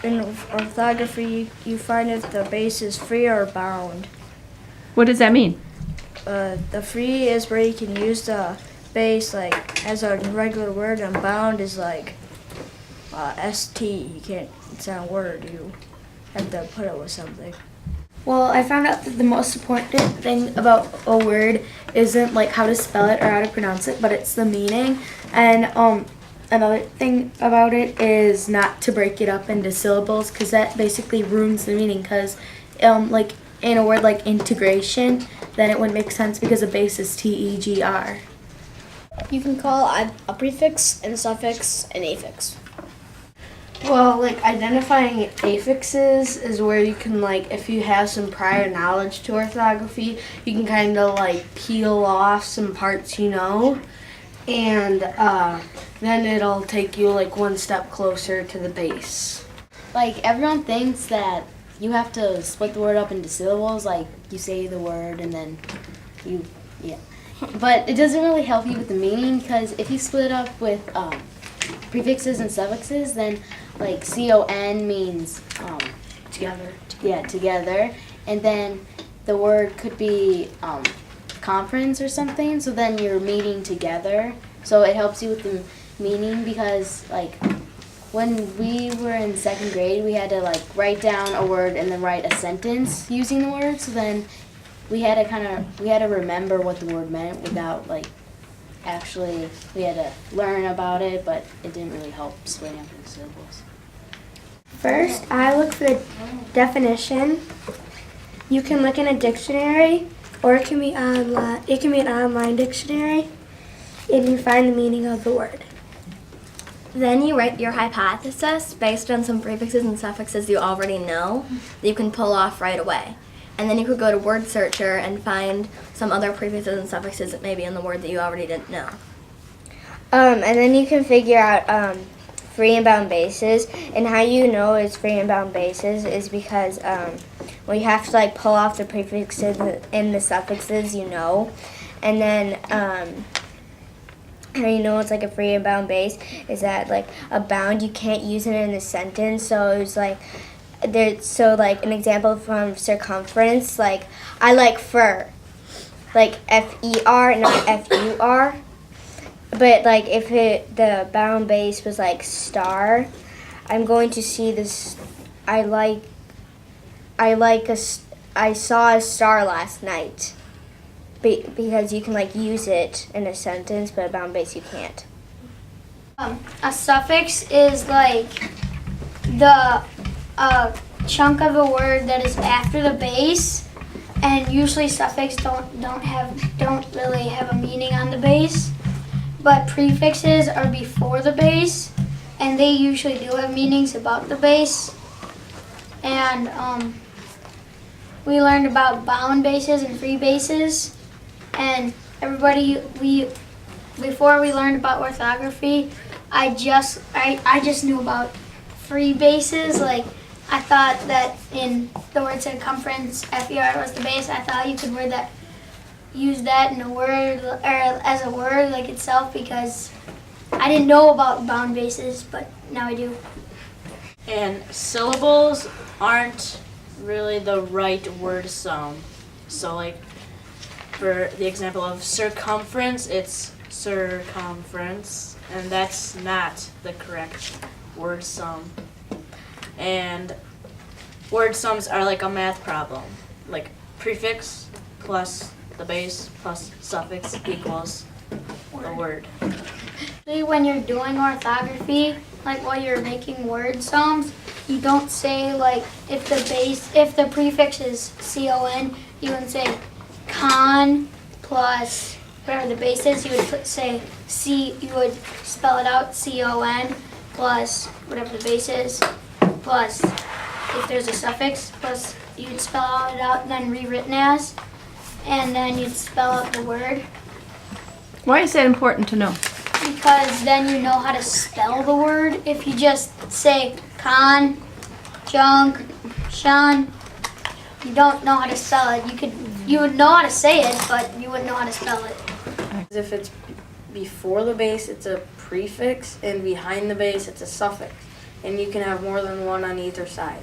in orthography, you find if the base is free or bound. What does that mean? The free is where you can use the base like as a regular word, and bound is like st. You can't. It's not a word. You have to put it with something. Well, I found out that the most important thing about a word isn't like how to spell it or how to pronounce it, but it's the meaning. And another thing about it is not to break it up into syllables, because that basically ruins the meaning. Because like in a word like integration, then it wouldn't make sense because the base is tegr. You can call a prefix and a suffix an affix. Well, like identifying affixes is where you can like, if you have some prior knowledge to orthography, you can kind of like peel off some parts you know, and then it'll take you like one step closer to the base. Like everyone thinks that you have to split the word up into syllables, like you say the word and then yeah. But it doesn't really help you with the meaning, because if you split it up with prefixes and suffixes, then like con means Together. yeah, together, and then the word could be conference or something, so then you're meeting together. So it helps you with the meaning, because like when we were in second grade, we had to like write down a word and then write a sentence using the word, so then we had to remember what the word meant without like actually, we had to learn about it, but it didn't really help splitting up into syllables. First, I look for the definition. You can look in a dictionary, or it can be online. It can be an online dictionary, and you find the meaning of the word. Then you write your hypothesis based on some prefixes and suffixes you already know that you can pull off right away. And then you could go to Word Searcher and find some other prefixes and suffixes that may be in the word that you already didn't know. And then you can figure out free and bound bases. And how you know it's free and bound bases is because you have to like pull off the prefixes and the suffixes you know. And then how you know it's like a free and bound base is that like a bound, you can't use it in a sentence. So it was like, like an example from circumference, like I like fur, like F-E-R, not F-U-R. But like if the bound base was like star, I'm going to see this. I saw a star last night, because you can like use it in a sentence, but a bound base you can't. A suffix is like the chunk of a word that is after the base, and usually suffix don't really have a meaning on the base, but prefixes are before the base, and they usually do have meanings about the base. And we learned about bound bases and free bases, and before we learned about orthography, I just knew about free bases. Like I thought that in the word circumference, F-E-R was the base. I thought you could use that in a word or as a word like itself, because I didn't know about bound bases, but now I do. And syllables aren't really the right word sum. So like for the example of circumference, it's circumference, and that's not the correct word sum. And word sums are like a math problem, like prefix plus the base plus suffix equals a word. When you're doing orthography, like while you're making word sums, you don't say like if the prefix is con, you wouldn't say con plus whatever the base is. You would say you would spell it out con plus whatever the base is, plus if there's a suffix, plus you'd spell it out and then rewritten as, and then you'd spell out the word. Why is that important to know? Because then you know how to spell the word. If you just say con, junk, shun, you don't know how to spell it. You would know how to say it, but you wouldn't know how to spell it. If it's before the base, it's a prefix, and behind the base, it's a suffix. and you can have more than one on either side.